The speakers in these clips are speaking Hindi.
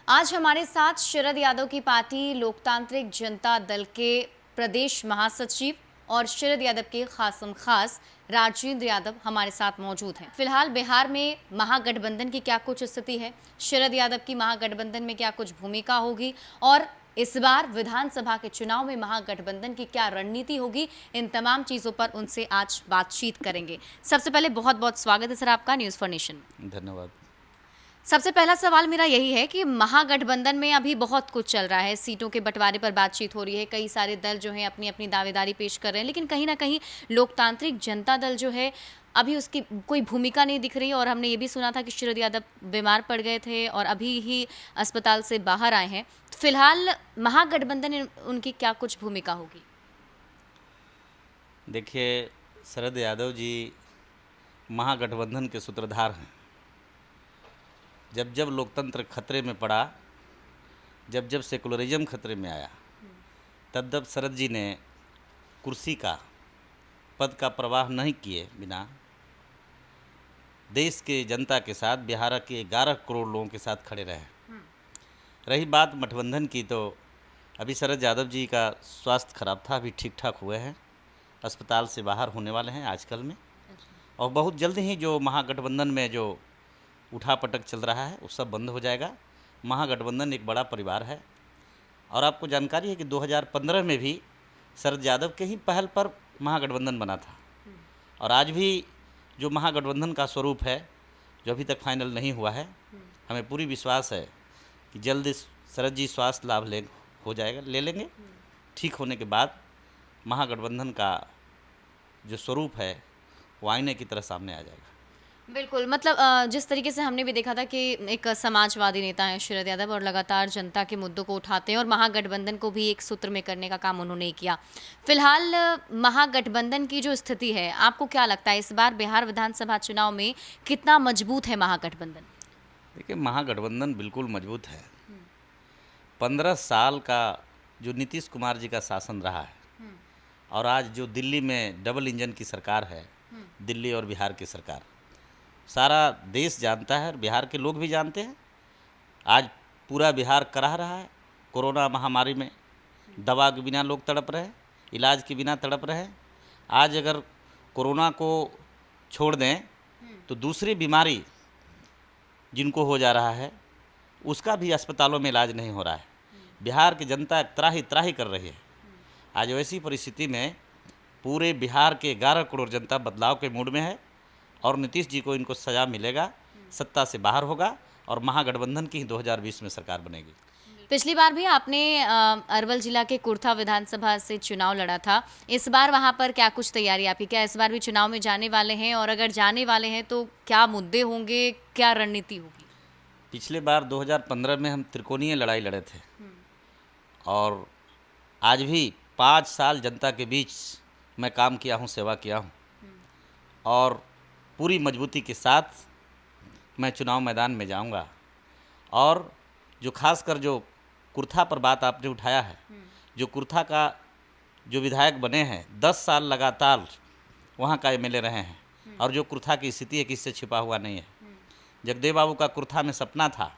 आज हमारे साथ शरद यादव की पार्टी लोकतांत्रिक जनता दल के प्रदेश महासचिव और शरद यादव के खासम खास राजेंद्र यादव हमारे साथ मौजूद हैं। फिलहाल बिहार में महागठबंधन की क्या कुछ स्थिति है, शरद यादव की महागठबंधन में क्या कुछ भूमिका होगी और इस बार विधानसभा के चुनाव में महागठबंधन की क्या रणनीति होगी, इन तमाम चीजों पर उनसे आज बातचीत करेंगे। सबसे पहले बहुत बहुत स्वागत है सर आपका न्यूज़ फॉर नेशन। धन्यवाद। सबसे पहला सवाल मेरा यही है कि महागठबंधन में अभी बहुत कुछ चल रहा है, सीटों के बंटवारे पर बातचीत हो रही है, कई सारे दल जो हैं अपनी अपनी दावेदारी पेश कर रहे हैं, लेकिन कहीं ना कहीं लोकतांत्रिक जनता दल जो है अभी उसकी कोई भूमिका नहीं दिख रही। और हमने ये भी सुना था कि शरद यादव बीमार पड़ गए थे और अभी ही अस्पताल से बाहर आए हैं। फिलहाल महागठबंधन में उनकी क्या कुछ भूमिका होगी? देखिए, शरद यादव जी महागठबंधन के सूत्रधार हैं। जब जब लोकतंत्र खतरे में पड़ा, जब जब सेकुलरिज्म खतरे में आया, तब तब शरद जी ने कुर्सी का, पद का प्रवाह नहीं किए बिना देश के जनता के साथ, बिहार के 11 करोड़ लोगों के साथ खड़े रहे। रही बात गठबंधन की, तो अभी शरद यादव जी का स्वास्थ्य खराब था, अभी ठीक ठाक हुए हैं, अस्पताल से बाहर होने वाले हैं आजकल में। और बहुत जल्द ही जो महागठबंधन में जो उठापटक चल रहा है वो सब बंद हो जाएगा। महागठबंधन एक बड़ा परिवार है और आपको जानकारी है कि 2015 में भी शरद यादव के ही पहल पर महागठबंधन बना था। और आज भी जो महागठबंधन का स्वरूप है, जो अभी तक फाइनल नहीं हुआ है, हमें पूरी विश्वास है कि जल्द शरद जी स्वास्थ्य लाभ ले लेंगे। ठीक होने के बाद महागठबंधन का जो स्वरूप है वो आईने की तरह सामने आ जाएगा। बिल्कुल, मतलब जिस तरीके से हमने भी देखा था कि एक समाजवादी नेता हैं शरद यादव और लगातार जनता के मुद्दों को उठाते हैं और महागठबंधन को भी एक सूत्र में करने का काम उन्होंने किया। फिलहाल महागठबंधन की जो स्थिति है, आपको क्या लगता है इस बार बिहार विधानसभा चुनाव में कितना मजबूत है महागठबंधन? देखिए, महागठबंधन बिल्कुल मजबूत है। 15 साल का जो नीतीश कुमार जी का शासन रहा है और आज जो दिल्ली में डबल इंजन की सरकार है, दिल्ली और बिहार की सरकार, सारा देश जानता है और बिहार के लोग भी जानते हैं। आज पूरा बिहार कराह रहा है कोरोना महामारी में। दवा के बिना लोग तड़प रहे हैं, इलाज के बिना तड़प रहे हैं। आज अगर कोरोना को छोड़ दें तो दूसरी बीमारी जिनको हो जा रहा है उसका भी अस्पतालों में इलाज नहीं हो रहा है। बिहार की जनता त्राही त्राही कर रही है। आज वैसी परिस्थिति में पूरे बिहार के 11 करोड़ जनता बदलाव के मूड में है और नीतीश जी को इनको सज़ा मिलेगा, सत्ता से बाहर होगा और महागठबंधन की ही 2020 में सरकार बनेगी। पिछली बार भी आपने अरवल जिला के कुर्था विधानसभा से चुनाव लड़ा था, इस बार वहां पर क्या कुछ तैयारी आपकी? क्या इस बार भी चुनाव में जाने वाले हैं और अगर जाने वाले हैं तो क्या मुद्दे होंगे, क्या रणनीति होगी? पिछले बार 2015 में हम त्रिकोणीय लड़ाई लड़े थे और आज भी 5 साल जनता के बीच मैं काम किया हूँ, सेवा किया हूँ और पूरी मजबूती के साथ मैं चुनाव मैदान में जाऊंगा। और जो खासकर जो कुर्था पर बात आपने उठाया है, जो कुर्था का जो विधायक बने हैं, 10 साल लगातार वहाँ का एमएलए रहे हैं और जो कुर्था की स्थिति है किससे छिपा हुआ नहीं है। जगदेव बाबू का कुर्था में सपना था,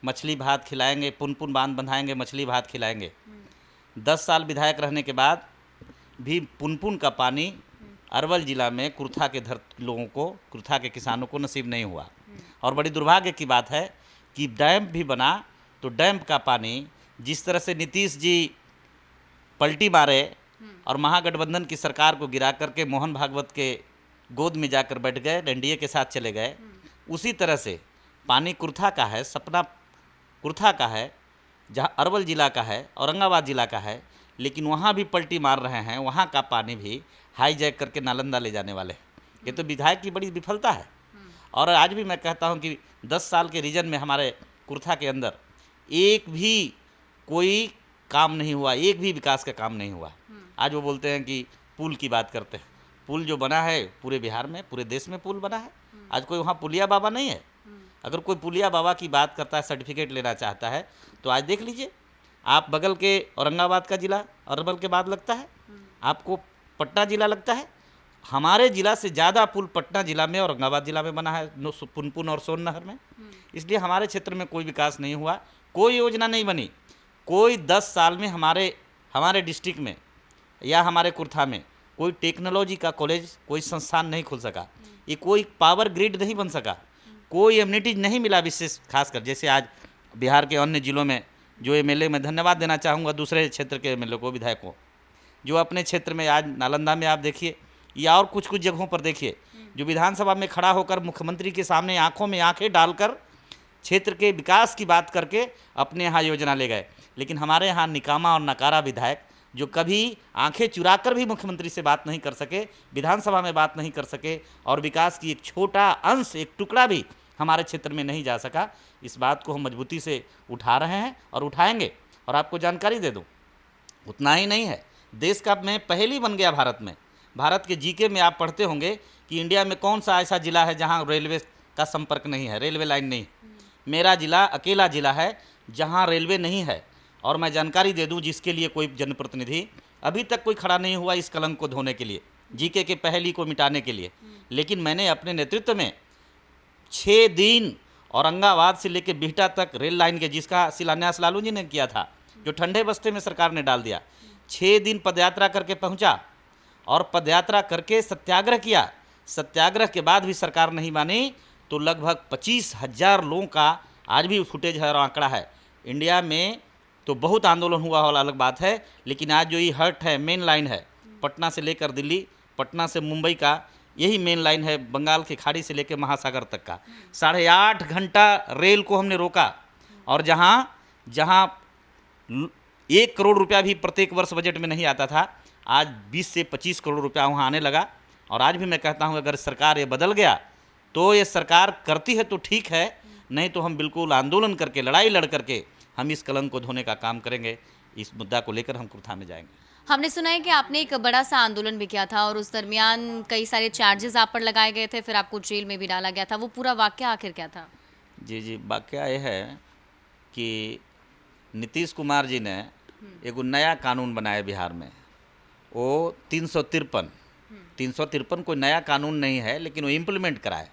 मछली भात खिलाएंगे, पुनपुन बांध बंधाएंगे, मछली भात खिलाएंगे। 10 साल विधायक रहने के बाद भी पुनपुन का पानी अरवल जिला में कुर्था के लोगों को, कुर्था के किसानों को नसीब नहीं हुआ। और बड़ी दुर्भाग्य की बात है कि डैम भी बना तो डैम का पानी जिस तरह से नीतीश जी पलटी मारे और महागठबंधन की सरकार को गिरा करके मोहन भागवत के गोद में जाकर बैठ गए, एनडीए के साथ चले गए, उसी तरह से पानी कुर्था का है, सपना कुर्था का है, जहाँ अरवल जिला का है, औरंगाबाद जिला का है, लेकिन वहाँ भी पलटी मार रहे हैं। वहाँ का पानी भी हाईजैक करके नालंदा ले जाने वाले हैं। ये तो विधायक की बड़ी विफलता है। और आज भी मैं कहता हूँ कि 10 साल के रीजन में हमारे कुर्था के अंदर एक भी कोई काम नहीं हुआ, एक भी विकास का काम नहीं हुआ। आज वो बोलते हैं कि पुल की बात करते हैं। पुल जो बना है पूरे बिहार में, पूरे देश में पुल बना है। आज कोई वहाँ पुलिया बाबा नहीं है। अगर कोई पुलिया बाबा की बात करता है, सर्टिफिकेट लेना चाहता है, तो आज देख लीजिए, आप बगल के औरंगाबाद का जिला अरवल के बाद लगता है, आपको पटना जिला लगता है, हमारे जिला से ज़्यादा पुल पटना जिला में, औरंगाबाद जिला में बना है, पुनपुन और सोन नहर में। इसलिए हमारे क्षेत्र में कोई विकास नहीं हुआ, कोई योजना नहीं बनी। कोई 10 साल में हमारे डिस्ट्रिक्ट में या हमारे कुर्था में कोई टेक्नोलॉजी का कॉलेज, कोई संस्थान नहीं खुल सका, ये कोई पावर ग्रिड नहीं बन सका, कोई एम्यूनिटीज नहीं मिला विशेष खासकर। जैसे आज बिहार के अन्य जिलों में जो एमएलए, मैं धन्यवाद देना चाहूँगा दूसरे क्षेत्र के एमएलए को, विधायकों, जो अपने क्षेत्र में, आज नालंदा में आप देखिए या और कुछ जगहों पर देखिए, जो विधानसभा में खड़ा होकर मुख्यमंत्री के सामने आंखों में आंखें डालकर क्षेत्र के विकास की बात करके अपने यहाँ योजना ले गए। लेकिन हमारे यहाँ निकामा और नकारा विधायक जो कभी आंखें चुराकर भी मुख्यमंत्री से बात नहीं कर सके, विधानसभा में बात नहीं कर सके, और विकास की एक छोटा अंश, एक टुकड़ा भी हमारे क्षेत्र में नहीं जा सका। इस बात को हम मजबूती से उठा रहे हैं और उठाएंगे। और आपको जानकारी दे दूं, उतना ही नहीं है, देश का मैं पहली बन गया भारत में। भारत के जीके में आप पढ़ते होंगे कि इंडिया में कौन सा ऐसा जिला है जहां रेलवे का संपर्क नहीं है, रेलवे लाइन नहीं। मेरा जिला अकेला जिला है जहां रेलवे नहीं है। और मैं जानकारी दे दूं, जिसके लिए कोई जनप्रतिनिधि अभी तक कोई खड़ा नहीं हुआ इस कलंक को धोने के लिए, जीके के पहली को मिटाने के लिए। लेकिन मैंने अपने नेतृत्व में 6 दिन औरंगाबाद से लेकर बिहटा तक रेल लाइन के, जिसका शिलान्यास लालू जी ने किया था, जो ठंडे बस्ते में सरकार ने डाल दिया, 6 दिन पदयात्रा करके पहुंचा और पदयात्रा करके सत्याग्रह किया। सत्याग्रह के बाद भी सरकार नहीं मानी तो लगभग 25,000 लोगों का आज भी फुटेज है और आंकड़ा है। इंडिया में तो बहुत आंदोलन हुआ वाला अलग बात है, लेकिन आज जो ये हर्ट है, मेन लाइन है, पटना से लेकर दिल्ली, पटना से मुंबई का यही मेन लाइन है, बंगाल की खाड़ी से लेकर महासागर तक का। 8.5 घंटा रेल को हमने रोका। और जहाँ 1 करोड़ रुपया भी प्रत्येक वर्ष बजट में नहीं आता था, आज 20 से 25 करोड़ रुपया वहाँ आने लगा। और आज भी मैं कहता हूँ, अगर सरकार ये बदल गया तो ये सरकार करती है तो ठीक है, नहीं तो हम बिल्कुल आंदोलन करके, लड़ाई लड़ करके हम इस कलंक को धोने का काम करेंगे। इस मुद्दा को लेकर हम कुर्था में जाएंगे। हमने सुना है कि आपने एक बड़ा सा आंदोलन भी किया था और उस दरमियान कई सारे चार्जेस आप पर लगाए गए थे, फिर आपको जेल में भी डाला गया था। वो पूरा वाकया आखिर क्या था? जी, वाकया ये है कि नीतीश कुमार जी ने एक नया कानून बनाया बिहार में। वो 353 कोई नया कानून नहीं है, लेकिन वो इम्प्लीमेंट कराए।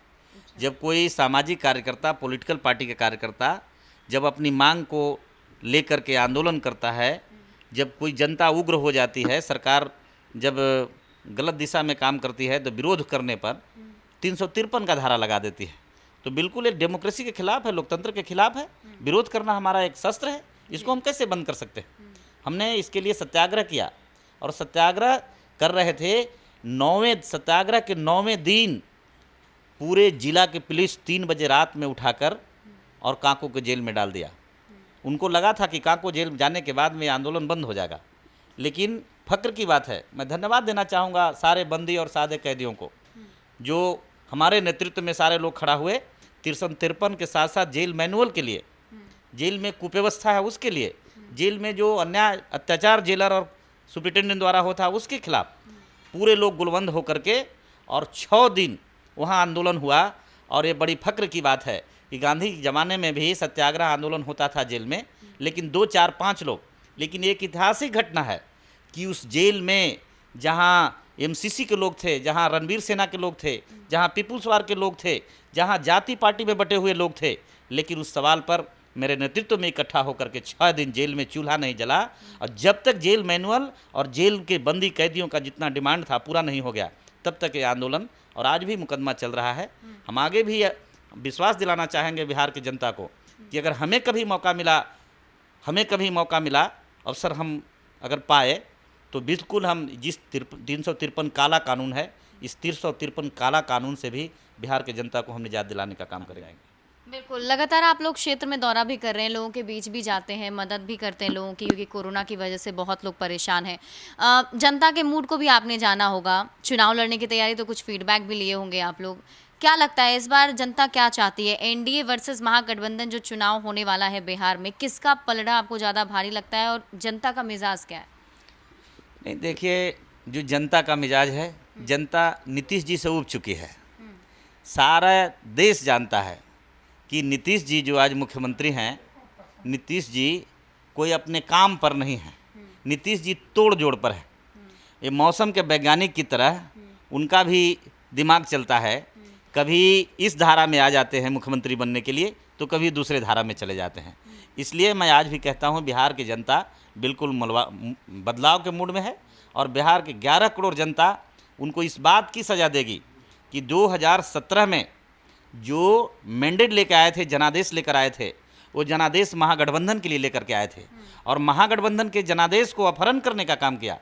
जब कोई सामाजिक कार्यकर्ता, पॉलिटिकल पार्टी के कार्यकर्ता जब अपनी मांग को लेकर के आंदोलन करता है, जब कोई जनता उग्र हो जाती है, सरकार जब गलत दिशा में काम करती है, तो विरोध करने पर 353 का धारा लगा देती है। तो बिल्कुल एक डेमोक्रेसी के खिलाफ है, लोकतंत्र के खिलाफ है। विरोध करना हमारा एक शस्त्र है, इसको हम कैसे बंद कर सकते हैं? हमने इसके लिए सत्याग्रह किया और सत्याग्रह कर रहे थे। 9वें सत्याग्रह के 9वें दिन पूरे जिला के पुलिस 3 बजे रात में उठाकर और कांको के जेल में डाल दिया। उनको लगा था कि कांको जेल जाने के बाद में आंदोलन बंद हो जाएगा। लेकिन फक्र की बात है, मैं धन्यवाद देना चाहूँगा सारे बंदी और सादे कैदियों को, जो हमारे नेतृत्व में सारे लोग खड़ा हुए। 353 के साथ साथ जेल मैनुअल के लिए, जेल में कुव्यवस्था है उसके लिए, जेल में जो अन्याय अत्याचार जेलर और सुप्रिटेंडेंट द्वारा होता है उसके खिलाफ पूरे लोग गुलबंद होकर के और 6 दिन वहाँ आंदोलन हुआ। और ये बड़ी फक्र की बात है कि गांधी के ज़माने में भी सत्याग्रह आंदोलन होता था जेल में, लेकिन 2, 4, 5 लोग। लेकिन एक ऐतिहासिक घटना है कि उस जेल में जहाँ एमसीसी के लोग थे, जहाँ रणवीर सेना के लोग थे, जहाँ पीपुल्स वार के लोग थे, जहाँ जाति पार्टी में बटे हुए लोग थे, लेकिन उस सवाल पर मेरे नेतृत्व में इकट्ठा होकर के 6 दिन जेल में चूल्हा नहीं जला। और जब तक जेल मैनुअल और जेल के बंदी कैदियों का जितना डिमांड था पूरा नहीं हो गया, तब तक ये आंदोलन, और आज भी मुकदमा चल रहा है। हम आगे भी विश्वास दिलाना चाहेंगे बिहार की जनता को कि अगर हमें कभी मौका मिला, अवसर हम अगर पाए, तो बिल्कुल हम जिस 353 काला कानून है, इस 353 काला कानून से भी बिहार की जनता को हम निजात दिलाने का काम करेंगे। बिल्कुल, लगातार आप लोग क्षेत्र में दौरा भी कर रहे हैं, लोगों के बीच भी जाते हैं, मदद भी करते हैं लोगों की, क्योंकि कोरोना की वजह से बहुत लोग परेशान हैं। जनता के मूड को भी आपने जाना होगा, चुनाव लड़ने की तैयारी, तो कुछ फीडबैक भी लिए होंगे आप लोग। क्या लगता है इस बार जनता क्या चाहती है? एनडीए वर्सेस महागठबंधन जो चुनाव होने वाला है बिहार में, किसका पलड़ा आपको ज़्यादा भारी लगता है और जनता का मिजाज क्या है? नहीं, देखिए, जो जनता का मिजाज है, जनता नीतीश जी से उब चुकी है। सारा देश जानता है कि नीतीश जी जो आज मुख्यमंत्री हैं, नीतीश जी कोई अपने काम पर नहीं है, नीतीश जी तोड़ जोड़ पर है। ये मौसम के वैज्ञानिक की तरह उनका भी दिमाग चलता है। कभी इस धारा में आ जाते हैं मुख्यमंत्री बनने के लिए, तो कभी दूसरे धारा में चले जाते हैं। इसलिए मैं आज भी कहता हूँ बिहार की जनता बिल्कुल बदलाव के मूड में है, और बिहार के 11 करोड़ जनता उनको इस बात की सज़ा देगी कि 2017 में जो मैंडेट लेकर आए थे, जनादेश लेकर आए थे, वो जनादेश महागठबंधन के लिए लेकर के आए थे, और महागठबंधन के जनादेश को अपहरण करने का काम किया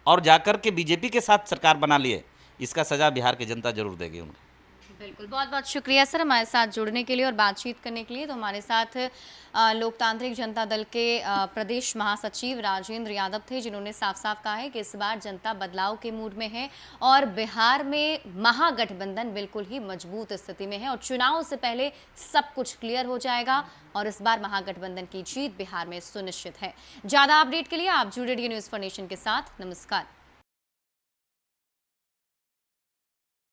और जाकर के बीजेपी के साथ सरकार बना लिए। इसका सज़ा बिहार की जनता जरूर देगी उनको। बिल्कुल, बहुत बहुत शुक्रिया सर हमारे साथ जुड़ने के लिए और बातचीत करने के लिए। तो हमारे साथ लोकतांत्रिक जनता दल के प्रदेश महासचिव राजेंद्र यादव थे, जिन्होंने साफ साफ कहा है कि इस बार जनता बदलाव के मूड में है और बिहार में महागठबंधन बिल्कुल ही मजबूत स्थिति में है और चुनाव से पहले सब कुछ क्लियर हो जाएगा और इस बार महागठबंधन की जीत बिहार में सुनिश्चित है। ज़्यादा अपडेट के लिए आप जुड़े रहिए न्यूज़ फॉर नेशन के साथ। नमस्कार।